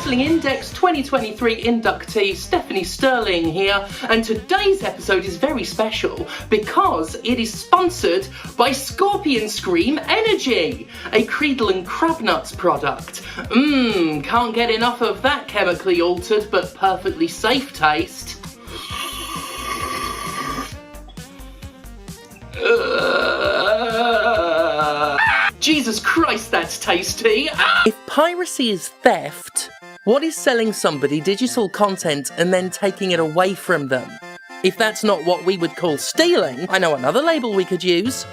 Wrestling Index 2023 inductee Stephanie Sterling here, and today's episode is very special because it is sponsored by Scorpion Scream Energy, a Creedle and Crabnuts product. Can't get enough of that chemically altered but perfectly safe taste. Jesus Christ, that's tasty! If piracy is theft, what is selling somebody digital content and then taking it away from them? If that's not what we would call stealing, I know another label we could use.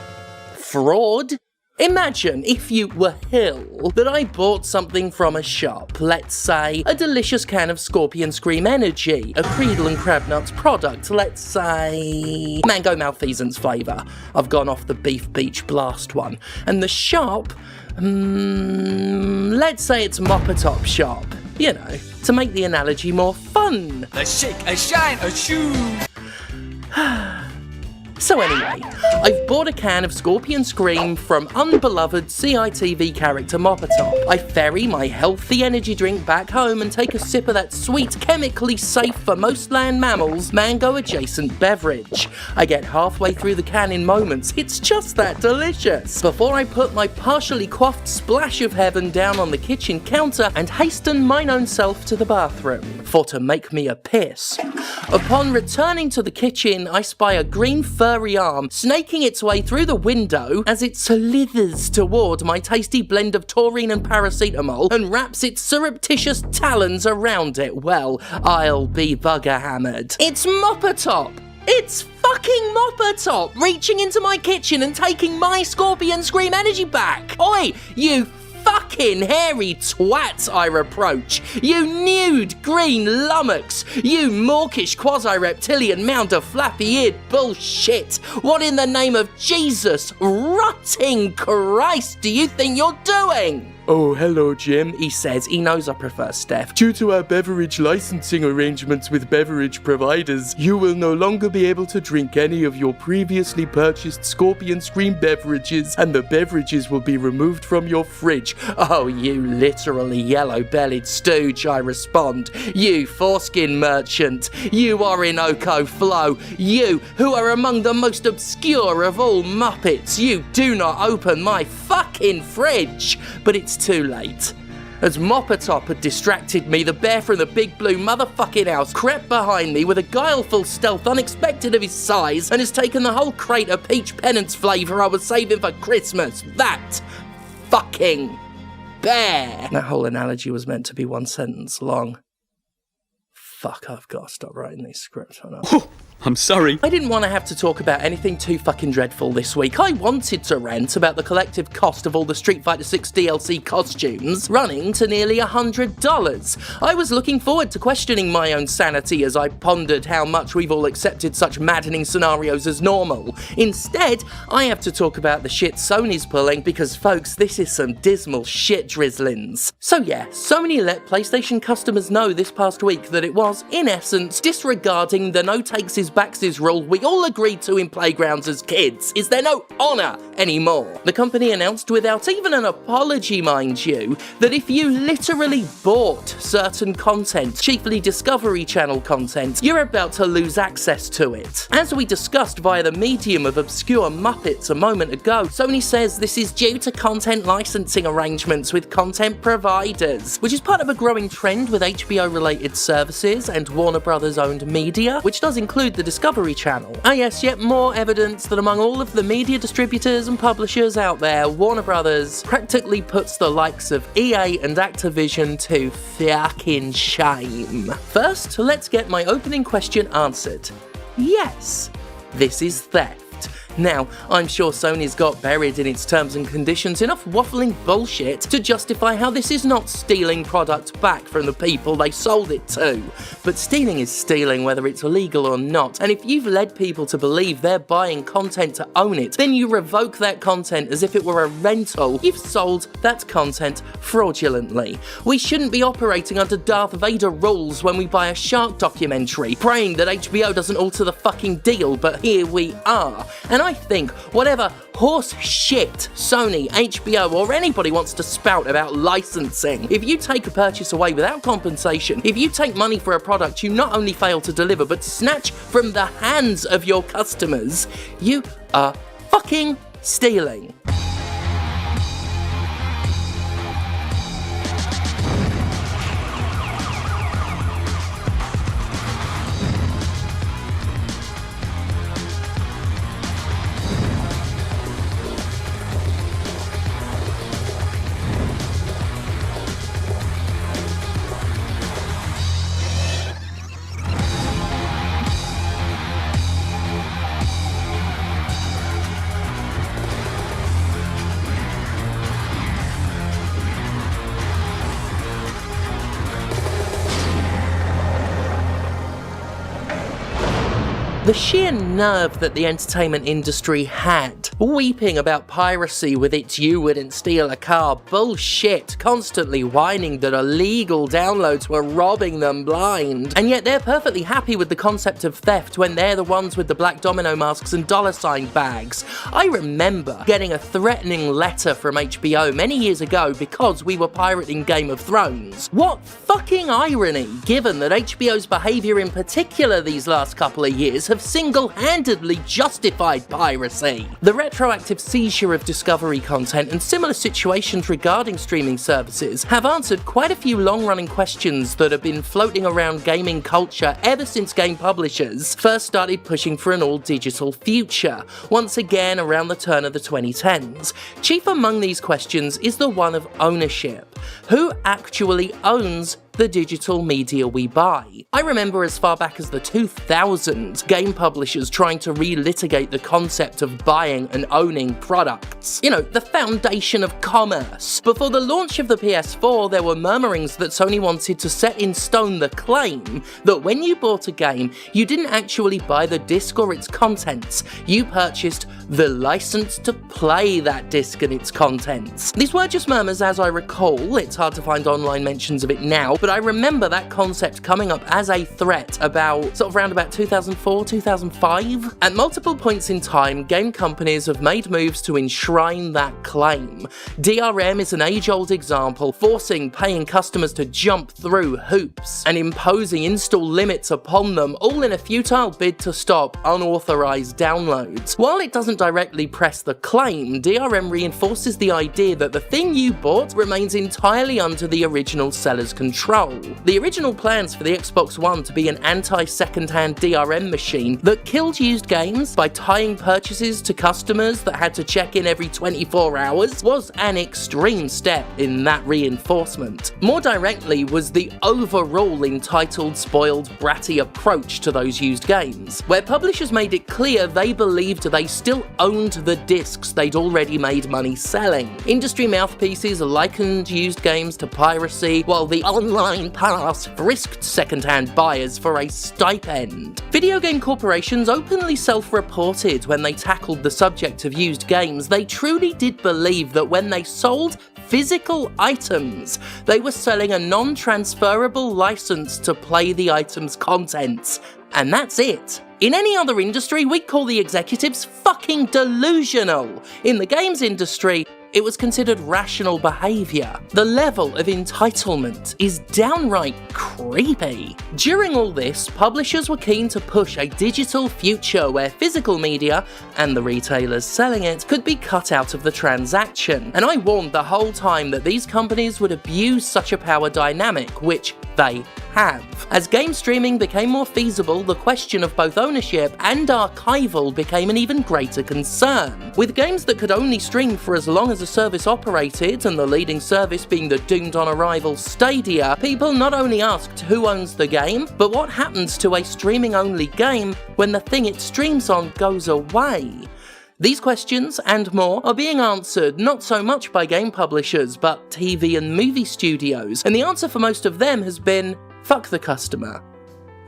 Fraud. Imagine, if you were Hill, that I bought something from a shop, let's say a delicious can of Scorpion Scream Energy, a Creedle and Crabnuts product, let's say mango malfeasance flavour. I've gone off the Beef Beach Blast one. And the shop, let's say it's Moppertop shop. You know, to make the analogy more fun. A shake, a shine, a shoe. So anyway, I've bought a can of Scorpion Scream from unbeloved CITV character Moppertop. I ferry my healthy energy drink back home and take a sip of that sweet, chemically safe for most land mammals, mango-adjacent beverage. I get halfway through the can in moments, it's just that delicious. Before I put my partially quaffed splash of heaven down on the kitchen counter and hasten mine own self to the bathroom, for to make me a piss. Upon returning to the kitchen, I spy a green furry arm snaking its way through the window as it slithers toward my tasty blend of taurine and paracetamol and wraps its surreptitious talons around it. Well, I'll be bugger hammered. It's Moppertop! It's fucking Moppertop reaching into my kitchen and taking my Scorpion Scream Energy back! Oi, you fucking hairy twat, I reproach. You nude green lummox. You mawkish quasi-reptilian mound of flappy-eared bullshit. What in the name of Jesus rotting Christ do you think you're doing? Oh, hello, Jim, he says. He knows I prefer Steph. Due to our beverage licensing arrangements with beverage providers, you will no longer be able to drink any of your previously purchased Scorpion Scream beverages, and the beverages will be removed from your fridge. Oh, you literally yellow-bellied stooge, I respond. You foreskin merchant. You Orinoco Flow. You, who are among the most obscure of all Muppets. You do not open my fucking fridge. But it's too late. As Moppertop had distracted me, the bear from the big blue motherfucking house crept behind me with a guileful stealth unexpected of his size and has taken the whole crate of peach penance flavour I was saving for Christmas. That fucking bear. That whole analogy was meant to be one sentence long. Fuck, I've got to stop writing these scripts. I know. I'm sorry. I didn't want to have to talk about anything too fucking dreadful this week. I wanted to rant about the collective cost of all the Street Fighter 6 DLC costumes, running to nearly $100. I was looking forward to questioning my own sanity as I pondered how much we've all accepted such maddening scenarios as normal. Instead, I have to talk about the shit Sony's pulling because, folks, this is some dismal shit drizzlings. So yeah, Sony let PlayStation customers know this past week that it was, in essence, disregarding the no takes is backs rule we all agreed to in playgrounds as kids. Is there no honour anymore? The company announced, without even an apology mind you, that if you literally bought certain content, chiefly Discovery Channel content, you're about to lose access to it. As we discussed via the medium of obscure Muppets a moment ago, Sony says this is due to content licensing arrangements with content providers, which is part of a growing trend with HBO-related services and Warner Brothers owned media, which does include the Discovery Channel. Ah yes, yet more evidence that among all of the media distributors and publishers out there, Warner Brothers practically puts the likes of EA and Activision to fucking shame. First, let's get my opening question answered. Yes, this is theft. Now, I'm sure Sony's got buried in its terms and conditions enough waffling bullshit to justify how this is not stealing product back from the people they sold it to. But stealing is stealing whether it's illegal or not, and if you've led people to believe they're buying content to own it, then you revoke that content as if it were a rental. You've sold that content fraudulently. We shouldn't be operating under Darth Vader rules when we buy a shark documentary, praying that HBO doesn't alter the fucking deal, but here we are. And I think whatever horse shit Sony, HBO, or anybody wants to spout about licensing, if you take a purchase away without compensation, if you take money for a product you not only fail to deliver but snatch from the hands of your customers, you are fucking stealing. The sheer nerve that the entertainment industry had, weeping about piracy with its "you wouldn't steal a car" bullshit, constantly whining that illegal downloads were robbing them blind, and yet they're perfectly happy with the concept of theft when they're the ones with the black domino masks and $sign bags. I remember getting a threatening letter from HBO many years ago because we were pirating Game of Thrones. What fucking irony, given that HBO's behaviour in particular these last couple of years have single-handedly justified piracy. The retroactive seizure of Discovery content and similar situations regarding streaming services have answered quite a few long-running questions that have been floating around gaming culture ever since game publishers first started pushing for an all-digital future, once again around the turn of the 2010s. Chief among these questions is the one of ownership. Who actually owns the digital media we buy? I remember as far back as the 2000s, game publishers trying to relitigate the concept of buying and owning products. You know, the foundation of commerce. Before the launch of the PS4, there were murmurings that Sony wanted to set in stone the claim that when you bought a game, you didn't actually buy the disc or its contents, you purchased the license to play that disc and its contents. These were just murmurs as I recall, it's hard to find online mentions of it now, but I remember that concept coming up as a threat around about 2004, 2005. At multiple points in time, game companies have made moves to enshrine that claim. DRM is an age-old example, forcing paying customers to jump through hoops and imposing install limits upon them, all in a futile bid to stop unauthorized downloads. While it doesn't directly press the claim, DRM reinforces the idea that the thing you bought remains entirely under the original seller's control. The original plans for the Xbox One to be an anti-secondhand DRM machine that killed used games by tying purchases to customers that had to check in every 24 hours was an extreme step in that reinforcement. More directly was the overall entitled, spoiled, bratty approach to those used games, where publishers made it clear they believed they still owned the discs they'd already made money selling. Industry mouthpieces likened used games to piracy, while the online pass frisked second-hand buyers for a stipend. Video game corporations openly self-reported when they tackled the subject of used games they truly did believe that when they sold physical items, they were selling a non-transferable license to play the item's contents. And that's it. In any other industry, we'd call the executives fucking delusional. In the games industry, it was considered rational behaviour. The level of entitlement is downright creepy. During all this, publishers were keen to push a digital future where physical media, and the retailers selling it, could be cut out of the transaction. And I warned the whole time that these companies would abuse such a power dynamic, which they have. As game streaming became more feasible, the question of both ownership and archival became an even greater concern. With games that could only stream for as long as a service operated, and the leading service being the doomed-on-arrival Stadia, people not only asked who owns the game, but what happens to a streaming-only game when the thing it streams on goes away? These questions, and more, are being answered not so much by game publishers, but TV and movie studios, and the answer for most of them has been, fuck the customer.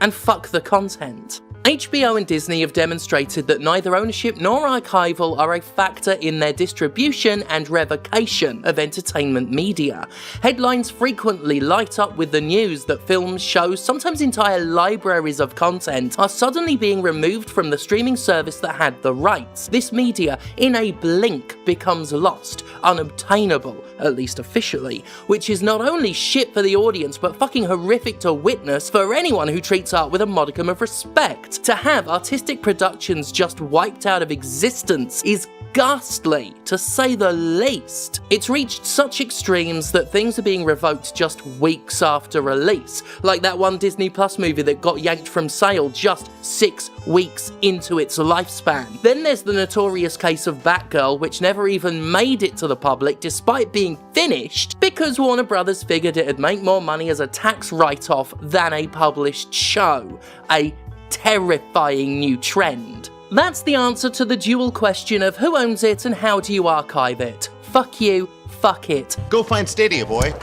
And fuck the content. HBO and Disney have demonstrated that neither ownership nor archival are a factor in their distribution and revocation of entertainment media. Headlines frequently light up with the news that films, shows, sometimes entire libraries of content are suddenly being removed from the streaming service that had the rights. This media, in a blink, becomes lost, unobtainable, at least officially, which is not only shit for the audience but fucking horrific to witness for anyone who treats art with a modicum of respect. To have artistic productions just wiped out of existence is ghastly, to say the least. It's reached such extremes that things are being revoked just weeks after release, like that one Disney Plus movie that got yanked from sale just 6 weeks into its lifespan. Then there's the notorious case of Batgirl, which never even made it to the public despite being finished because Warner Brothers figured it'd make more money as a tax write-off than a published show. A terrifying new trend. That's the answer to the dual question of who owns it and how do you archive it. Fuck you, fuck it. Go find Stadia, boy.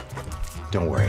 Don't worry.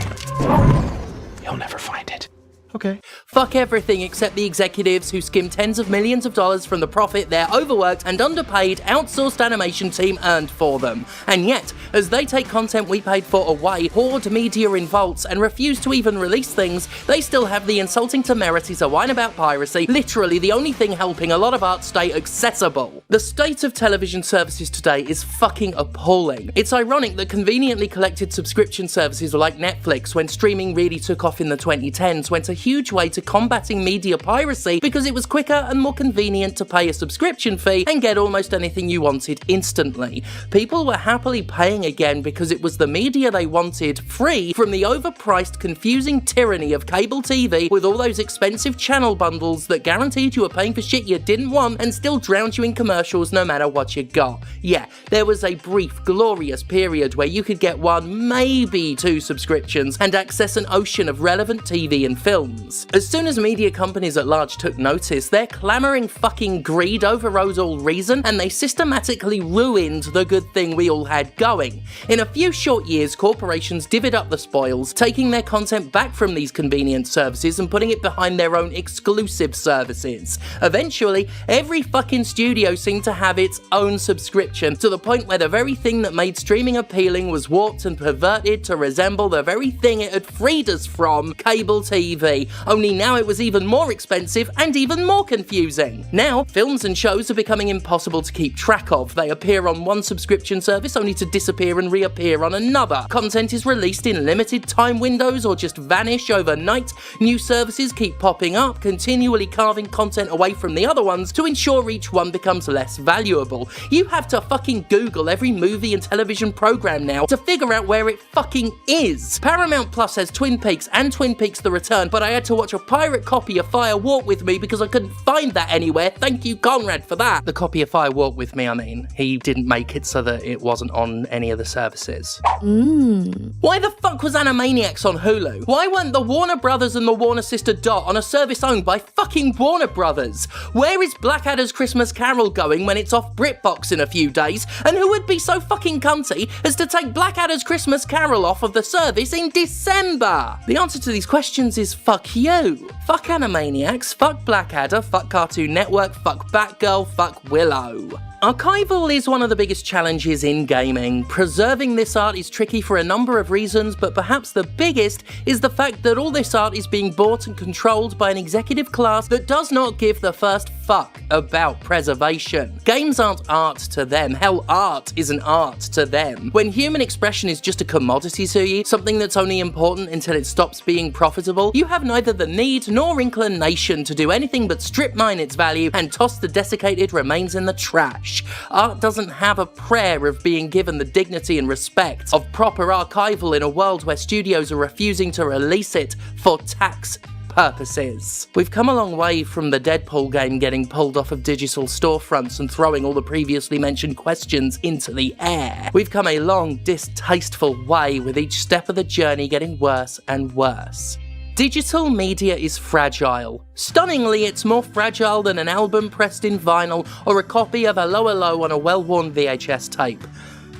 You'll never find it. Okay. Fuck everything except the executives who skim tens of millions of dollars from the profit their overworked and underpaid outsourced animation team earned for them. And yet, as they take content we paid for away, hoard media in vaults, and refuse to even release things, they still have the insulting temerity to whine about piracy, literally the only thing helping a lot of art stay accessible. The state of television services today is fucking appalling. It's ironic that conveniently collected subscription services like Netflix, when streaming really took off in the 2010s, went a huge way to combating media piracy because it was quicker and more convenient to pay a subscription fee and get almost anything you wanted instantly. People were happily paying again because it was the media they wanted, free from the overpriced, confusing tyranny of cable TV with all those expensive channel bundles that guaranteed you were paying for shit you didn't want and still drowned you in commercials no matter what you got. Yeah, there was a brief, glorious period where you could get 1, maybe 2 subscriptions and access an ocean of relevant TV and films. As soon as media companies at large took notice, their clamoring fucking greed overrode all reason and they systematically ruined the good thing we all had going. In a few short years, corporations divvied up the spoils, taking their content back from these convenient services and putting it behind their own exclusive services. Eventually, every fucking studio seemed to have its own subscription, to the point where the very thing that made streaming appealing was warped and perverted to resemble the very thing it had freed us from, cable TV. Only now it was even more expensive and even more confusing. Now, films and shows are becoming impossible to keep track of. They appear on one subscription service only to disappear and reappear on another. Content is released in limited time windows or just vanish overnight. New services keep popping up, continually carving content away from the other ones to ensure each one becomes less valuable. You have to fucking Google every movie and television program now to figure out where it fucking is. Paramount Plus has Twin Peaks and Twin Peaks The Return, but I had to watch a pirate copy of Fire Walk With Me because I couldn't find that anywhere. Thank you, Conrad, for that. The copy of Fire Walk With Me, I mean. He didn't make it so that it wasn't on any of the services. Why the fuck was Animaniacs on Hulu? Why weren't the Warner Brothers and the Warner Sister Dot on a service owned by fucking Warner Brothers? Where is Blackadder's Christmas Carol going when it's off BritBox in a few days? And who would be so fucking cunty as to take Blackadder's Christmas Carol off of the service in December? The answer to these questions is fuck you. Fuck Animaniacs, fuck Blackadder, fuck Cartoon Network, fuck Batgirl, fuck Willow. Archival is one of the biggest challenges in gaming. Preserving this art is tricky for a number of reasons, but perhaps the biggest is the fact that all this art is being bought and controlled by an executive class that does not give the first fuck about preservation. Games aren't art to them. Hell, art isn't art to them. When human expression is just a commodity to you, something that's only important until it stops being profitable, you have neither the need nor inclination to do anything but strip mine its value and toss the desiccated remains in the trash. Art doesn't have a prayer of being given the dignity and respect of proper archival in a world where studios are refusing to release it for tax purposes. We've come a long way from the Deadpool game getting pulled off of digital storefronts and throwing all the previously mentioned questions into the air. We've come a long, distasteful way, with each step of the journey getting worse and worse. Digital media is fragile. Stunningly, it's more fragile than an album pressed in vinyl or a copy of a Lower Low on a well-worn VHS tape.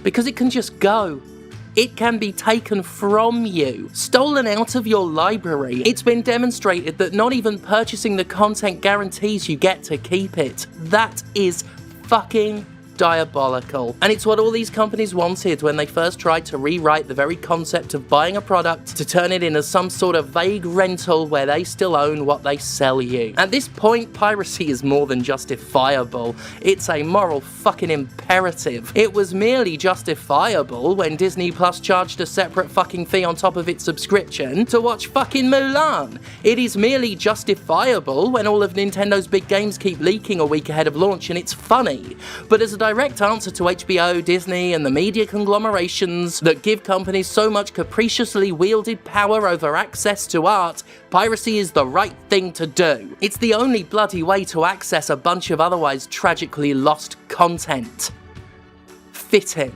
Because it can just go. it can be taken from you, stolen out of your library. It's been demonstrated that not even purchasing the content guarantees you get to keep it. That is fucking diabolical. And it's what all these companies wanted when they first tried to rewrite the very concept of buying a product to turn it into some sort of vague rental where they still own what they sell you. At this point, piracy is more than justifiable. It's a moral fucking imperative. It was merely justifiable when Disney Plus charged a separate fucking fee on top of its subscription to watch fucking Mulan. It is merely justifiable when all of Nintendo's big games keep leaking a week ahead of launch and it's funny. But as a direct answer to HBO, Disney, and the media conglomerations that give companies so much capriciously wielded power over access to art, piracy is the right thing to do. It's the only bloody way to access a bunch of otherwise tragically lost content. Fitting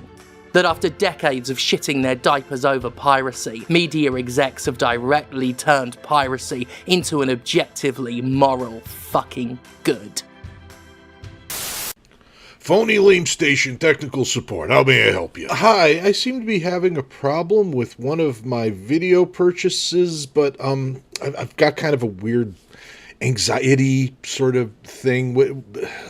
that after decades of shitting their diapers over piracy, media execs have directly turned piracy into an objectively moral fucking good. Phony Lame Station Technical Support. How may I help you? Hi, I seem to be having a problem with one of my video purchases, but I've got kind of a weird anxiety sort of thing.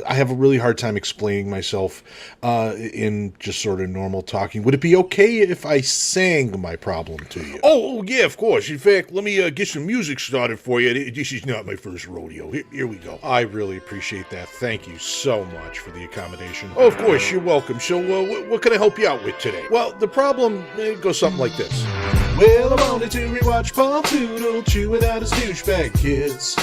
I have a really hard time explaining myself in just sort of normal talking. Would it be okay if I sang my problem to you? Oh, yeah, of course. In fact, let me get some music started for you. This is not my first rodeo. Here we go. I really appreciate that. Thank you so much for the accommodation. Oh, of course, you're welcome. So what can I help you out with today? Well, the problem goes something like this. Well, I wanted to rewatch Paul Toodle chewing out his douchebag kids.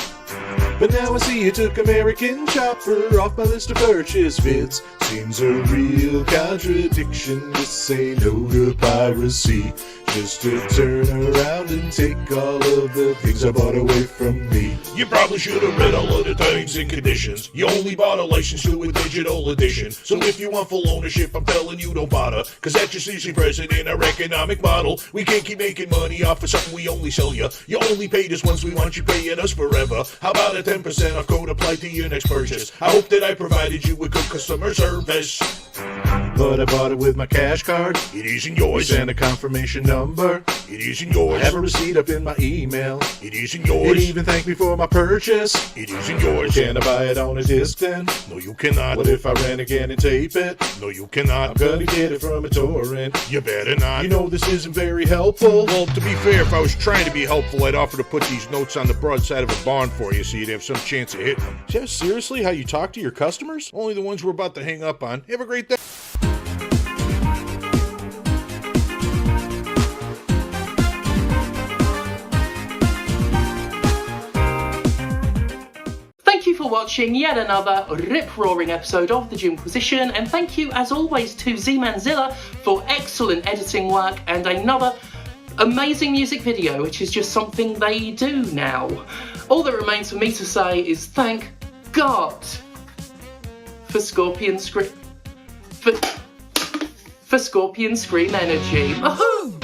But now I see you took American Chopper off my list of purchase vids. Seems a real contradiction to say no to piracy, just to turn around and take all of the things I bought away from me. You probably should have read all of the terms and conditions. You only bought a license to a digital edition. So if you want full ownership, I'm telling you don't bother, cause that's just easy present in our economic model. We can't keep making money off of something we only sell you. You only paid us once, we want you paying us forever. How about a 10% off code applied to your next purchase? I hope that I provided you with good customer service. But I bought it with my cash card. It isn't yours. And a confirmation number. It isn't yours. I have a receipt up in my email. It isn't yours. It even thanked me for my purchase. It isn't yours. Can I buy it on a disc then? No, you cannot. What if I ran again and tape it? No, you cannot. I'm gonna get it from a torrent. You better not. You know this isn't very helpful. Well, to be fair, if I was trying to be helpful, I'd offer to put these notes on the broadside of a barn for you so you'd have some chance of hitting them. Is that seriously how you talk to your customers? Only the ones we're about to hang up on. Have a great day. Thank you for watching yet another rip-roaring episode of the Jimquisition, and thank you as always to Z-Manzilla for excellent editing work and another amazing music video, which is just something they do now. All that remains for me to say is thank God for Scorpion Scream Energy. Ahoo!